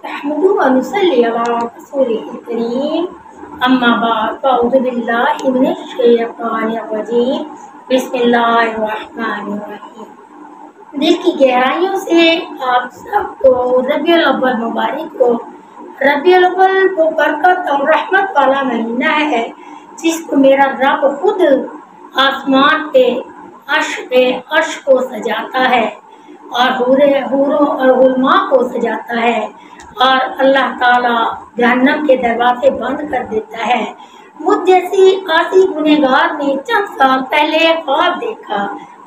नहमदुहु व नुसल्ली अला रसूलिल करीम, अम्मा बाद, फ़अऊज़ु बिल्लाहि मिनश शैतानिर रजीम, बिस्मिल्लाहिर्रहमानिर्रहीम। दिल की गहराइयों से आप सबको रबीउल अव्वल मुबारक हो। रबीउल अव्वल वो बरकत और रहमत वाला महीना है जिसको मेरा रब खुद आसमान पे अर्श को सजाता है और हूरों और गुलमा को सजाता है और अल्लाह ताला जहन्नम के दरवाजे बंद कर देता है। मुझ जैसी आसी गुनहगार ने चंद साल पहले ख्वाब देखा।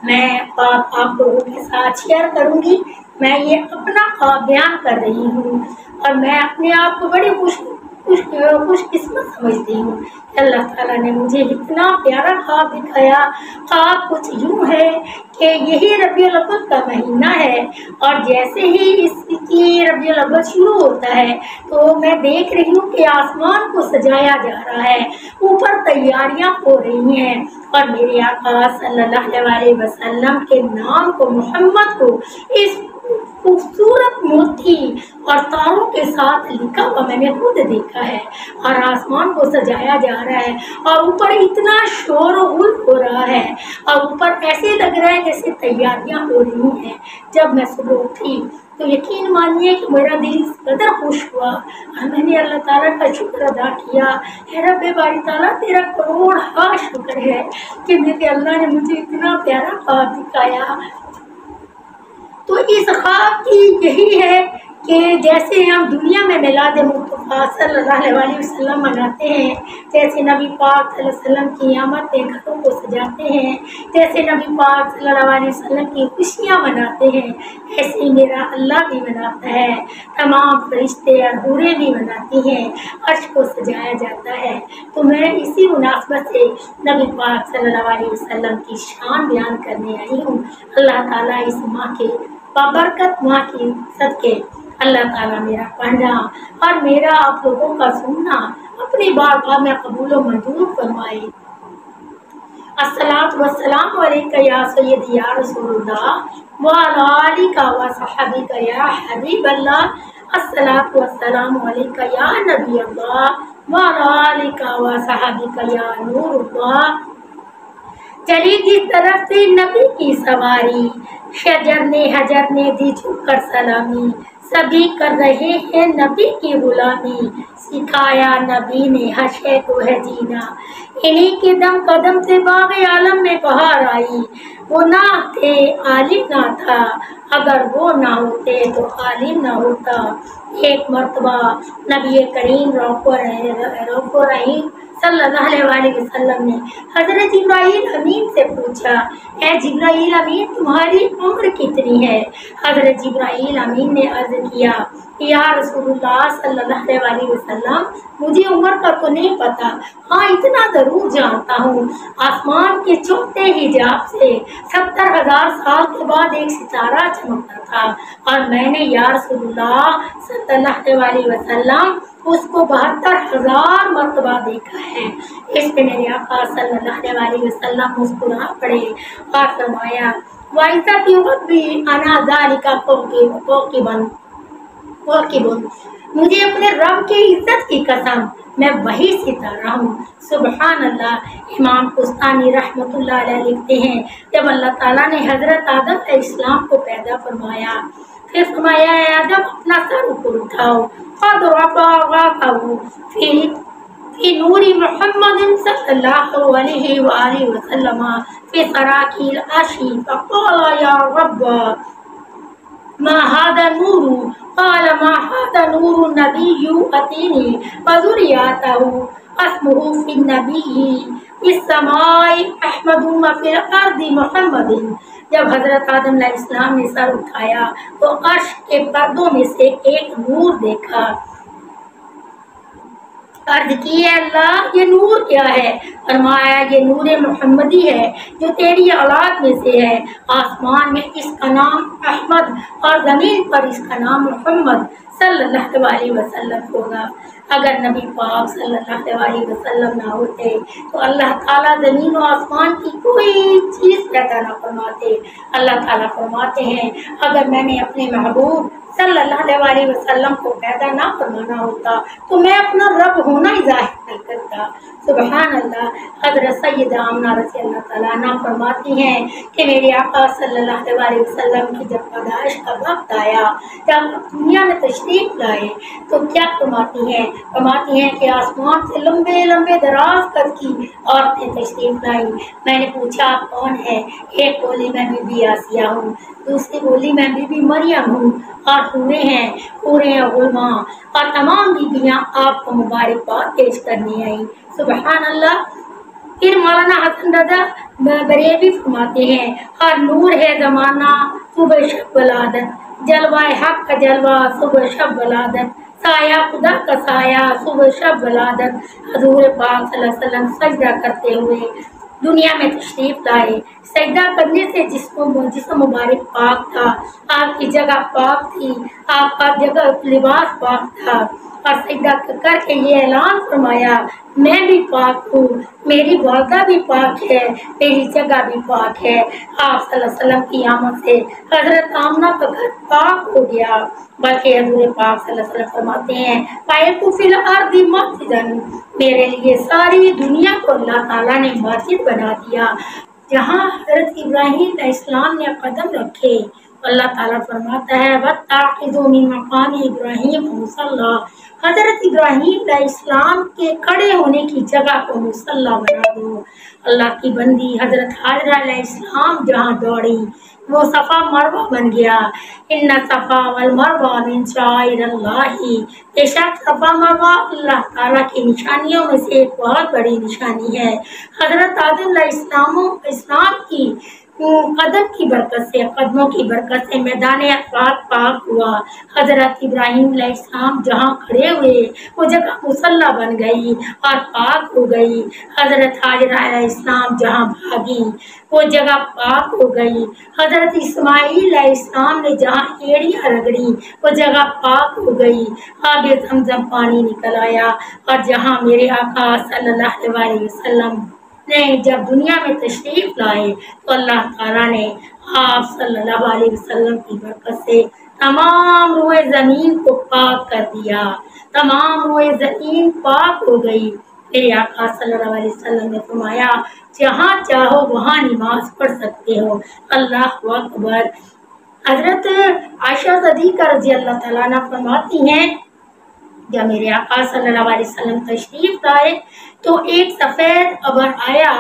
मैं ख्वाब आप लोगों के साथ शेयर करूंगी। मैं ये अपना ख्वाब बयान कर रही हूँ और मैं अपने आप को बड़ी खुशकिस्मत समझती हूँ कि अल्लाह ताला ने मुझे इतना प्यारा ख्वाब दिखाया। ख्वाब कुछ यूँ है कि यही रबीउल अव्वल का महीना है और जैसे ही इसकी रबीउल अव्वल शुरू होता है तो मैं देख रही हूँ कि आसमान को सजाया जा रहा है, ऊपर तैयारियां हो रही हैं और मेरे आका सल्लल्लाहु अलैहि वसल्लम के नाम को, मोहम्मद को, इस खूबसूरत मोती और तारों के साथ लिखा हुआ मैंने खुद देखा है और आसमान को सजाया जा रहा है और ऊपर इतना शोर गुल हो रहा है और ऊपर ऐसे लग रहा है जैसे तैयारियां हो रही हैं। जब मैं सुबह उठी तो यकीन मानिए कि मेरा दिल इस कदर खुश हुआ और मैंने अल्लाह ताला का शुक्र अदा किया। हे रब्बे बारी ताला, तेरा करोड़ हा शुक्र है कि मेरे अल्लाह ने मुझे इतना प्यारा ख्वाब दिखाया। तो इस ख्वाब की यही है कि जैसे हम दुनिया में मिलाद मुस्तफ़ा सल्लल्लाहु अलैहि वसल्लम मनाते हैं, जैसे नबी पाक सल्लल्लाहु अलैहि वसल्लम की आमदें घरों को सजाते हैं, जैसे नबी पाक सल्लल्लाहु अलैहि वसल्लम की खुशियाँ मनाते हैं, ऐसे ही मेरा अल्लाह भी मनाता है। तमाम फरिश्ते और हूरें भी मनाती हैं, अर्श को सजाया जाता है। तो मैं इसी मुनासबत से नबी पाक सल्लल्लाहु अलैहि वसल्लम की शान बयान करने आई हूँ। अल्लाह ताला इस माह के बाबरकत माह की सदके अल्लाह ताला मेरा पढ़ना और मेरा आप लोगों का सुनना अपनी बारगाह में कबूल व मंजूर फरमाए। अस्सलातु वस्सलामु अलैका या सय्यदी या रसूलल्लाह व अला आलिका व सहाबिका या हबीबल्लाह। अस्सलातु वस्सलामु अलैका या नबी अल्लाह व अला आलिका व सहाबिका या नूरुल्लाह। चली जिस तरफ से नबी की सवारी, हजर ने दी झुककर सलामी, सभी कर रहे हैं नबी की गुलामी, सिखाया नबी ने हशे को है जीना, इन्हीं के दम कदम से बाग़े आलम में बहार आई। वो ना थे आलिम ना था, अगर वो ना होते तो आलिम ना होता। एक मर्तबा नबी करीम रऊफ़ुर रहीम सल्लल्लाहु अलैहि वसल्लम ने हज़रत जिब्राईल अमीन से पूछा, ए जिब्राईल अमीन, तुम्हारी उम्र कितनी है? हज़रत जिब्राईल अमीन ने अर्ज़ किया, या रसूलुल्लाह सल्लल्लाहु अलैहि वसल्लम, मुझे उम्र का तो नहीं पता, हाँ इतना ज़रूर जानता हूँ, आसमान के चौथे हिजाब से 70,000 साल के बाद एक सितारा चमकता था और मैंने या रसूलुल्लाह सल्लल्लाहु अलैहि वसल्लम उसको 72,000 मरतबा देखा है। इस पे मेरे आका सल्लल्लाहु अलैहि वसल्लम मुस्कुरा पड़े और फरमाया, वाइज़ती रब्बी अना ज़ालिका कौकिबन, मुझे अपने रब की इज्जत की कसम, मैं वही सितारा हूँ। सुबहान अल्लाह। इमाम कुस्तानी रहमतुल्लाह अलैह लिखते हैं, जब अल्लाह ताला ने हज़रत आदम अलैहिस्सलाम को पैदा फरमाया, फिर फरमाया, आदम अपना सर ऊपर उठाओ, फी नूरी मुहम्मद सल्लल्लाहु अलैहि वसल्लम फी सराकिल अर्शी फक़ाला या रब्ब मा हादा नूरु, क़ाल मा हादा नूरु नबिय्यु अतीनी वज़ुर्रियतहु अस्मुहु फिन नबिय्यि इस समाई अहमदु व फिल अर्दि मुहम्मदिन। जब हजरत आदम अलैहिस्सलाम ने सर उठाया तो अर्श के पर्दों में से एक नूर देखा। अर्ज की है, अल्लाह ये नूर क्या है? फरमाया, ये नूर मोहम्मदी है जो तेरी औलाद में से है। आसमान में इसका नाम अहमद और ज़मीन पर इसका नाम मोहम्मद सल्लल्लाहु अलैहि वसल्लम होगा। अगर नबी पाक सल्लल्लाहु अलैहि वसल्लम ना होते तो अल्लाह ताला ज़मीन और आसमान की कोई चीज़ पैदा ना फरमाते। अल्लाह ताला फरमाते हैं, अगर मैंने अपने महबूब सल्लल्लाहु अलैहि वसल्लम को पैदा ना फरमाना होता तो मैं अपना रब होना ही जाहिर नहीं करता। सुबहान अल्लाह। हज़रत सैयदा आमना रज़ी अल्लाह तआला अन्हा फरमाती हैं कि मेरे आका सल्लल्लाहु अलैहि वसल्लम की जब पैदाइश का वक्त आया, जब दुनिया में तशरीफ लाए, तो क्या फरमाती हैं कि आसमान से लंबे लंबे दराज कद की औरतें तशरीफ लाई। मैंने पूछा आप कौन है? एक बोली मैं बीबी आसिया हूँ, दूसरी बोली मैं बीबी मरियम हूँ, और पूरे उलमा और तमाम बीबियाँ आपको मुबारकबाद पेश करने आई। सुबहान अल्लाह। फिर मौलाना हसन रज़ा बरेलवी फरमाते हैं, हर नूर है ज़माना सुबह शब वलादत, जलवाए हक का जलवा सुबह शब वलादत, साया खुदा का साया सुबह शब वलादत। हजूर पाक सल्लल्लाहु अलैहि वसल्लम सजदा करते हुए दुनिया में तशरीफ लाए। सजदा करने से जिस्म मुबारक पाक था, आपकी जगह पाक थी, आपका जगह लिबास पाक था, और सजदा करके ये ऐलान फरमाया मैं भी पाक हूँ, मेरी वालदा भी पाक है, मेरी जगह भी पाक है। आप सल्लल्लाहु अलैहि वसल्लम की आमद से हजरत आमना का घर पाक हो गया। बल्कि हजूर पाक सल्लल्लाहु अलैहि वसल्लम फरमाते हैं पायतु फिल अर्दी मस्जिदन, मेरे लिए सारी दुनिया को अल्लाह ताला ने मस्जिद बना दिया। जहाँ हजरत इब्राहीम अलैहिस्सलाम ने कदम रखे, अल्लाह ताला फरमाता है वत्ताखिज़ू मिन मकाम इब्राहीम मुसल्ला, हजरत इब्राहीम अलैहिस्सलाम के खड़े होने की जगह को मुसल्ला बना दो। अल्लाह की बंदी हजरत हाजरा अलैहिस्सलाम जहाँ दौड़ी वो सफ़ा मरवा बन गया। इन्ना सफ़ा वल मरवा मिन शाइरिल्लाहि, बेशक सफ़ा मरवा अल्लाह ताला की निशानियों में से एक बहुत बड़ी निशानी है। हजरत आदम अलैहिस्सलाम की कदम की बरकत से, कदमों की बरकत से मैदान अराफात पाक हुआ। हजरत इब्राहीम अलैहिस्सलाम जहाँ खड़े हुए वो जगह मुसल्ला बन गई और पाक हो गई। हजरत हाजरा अलैहिस्सलाम जहाँ भागी वो जगह पाक हो गई। हजरत इस्माईल अलैहिस्सलाम ने जहाँ एड़ियाँ रगड़ी वो जगह पाक हो गई। आगे ज़मज़म पानी निकल आया। और जहाँ मेरे आका सल्लल्लाहु अलैहि वसल्लम ने जब दुनिया में तशरीफ लाए तो अल्लाह ताला ने आप सल्लल्लाहु अलैहि वसल्लम की बरकत से तमाम रूए ज़मीन को पाक कर दिया, तमाम रूए ज़मीन पाक हो गई। मेरे आका सल्लल्लाहु अलैहि वसल्लम ने फरमाया जहाँ चाहो वहाँ नमाज पढ़ सकते हो। अल्लाहु अकबर। हजरत आयशा सिद्दीक़ा रज़ी अल्लाह तआला अन्हा फरमाती हैं जब मेरे आका सल्लल्लाहु अलैहि वसल्लम तशरीफ लाए तो एक सफ़ेद अबर आया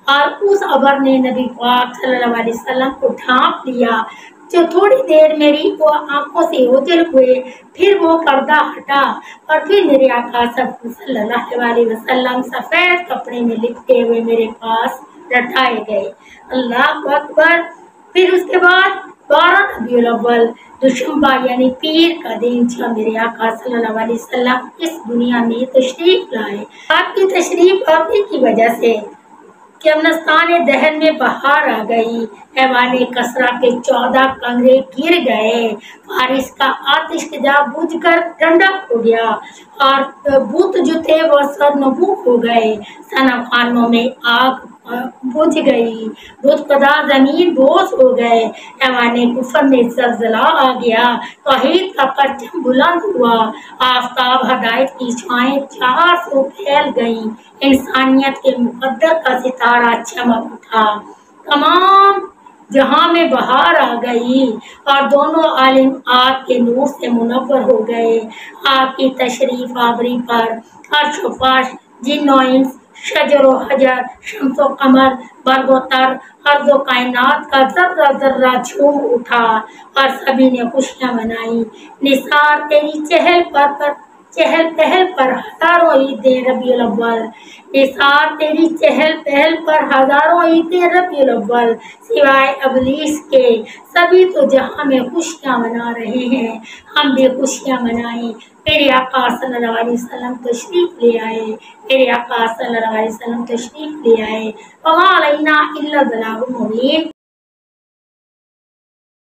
और उस अबर ने नबी पाक सल्लल्लाहु अलैहि वसल्लम को ढांप लिया। जो थोड़ी देर मेरी वो आंखों से ओझल हुए, फिर वो पर्दा हटा और फिर मेरे आका सल्लल्लाहु अलैहि वसल्लम सफ़ेद कपड़े में लिपटे हुए मेरे पास लटाए गए। अल्लाह अकबर। फिर उसके बाद 12 रबीउल अव्वल दुशंबा यानी पीर का दिन जब मेरे आका सल्लल्लाहु अलैहि वसल्लम इस दुनिया में तशरीफ लाए। आपकी तशरीफ आने की वजह से यमनस्तान दहन में बहार आ गई। हैवाने कसरा के 14 कंगरे गिर गए। फारिस का आतिश बुझकर ठंडक हो गया और बुत जो थे वह सरनबूक हो गए। सनम खानों में आग बुझ गई। बुत कदा जमीन बोझ हो गए। हैवाने कुफर में जलजला आ गया। तौहीद का परचम बुलंद हुआ। आफताब हदायत की छाएं 400 फैल गईं। इंसानियत के मुकद्दर का सितारा चमक उठा। तमाम जहां में बहार आ गई और दोनों आलिम आग के नूर से मुनव्वर हो गए। आपकी तशरीफ आवरी पर अर्श व फर्श, जिन्न व इंस, शजर व हजर, शम्स व कमर, बर्ग व तर, अर्ज़ व कायनात का जर्रा जर्रा झूम उठा और सभी ने खुशियां मनाई। निसार तेरी चहल पहल पर हजारों ईदें रबीउल अव्वल। निसार तेरी चहल पहल पर हजारों ईदें रबीउल अव्वल। सिवाय अबलीस के सभी तो जहां में खुशियां मना रहे हैं, हम भी खुशियां मनाएं। मेरे आका सल्लल्लाहु अलैहि वसल्लम तशरीफ ले आए। मेरे आका सल्लल्लाहु अलैहि वसल्लम तशरीफ ले आए। वमा अलैना इल्ला बलागुल मुबीन।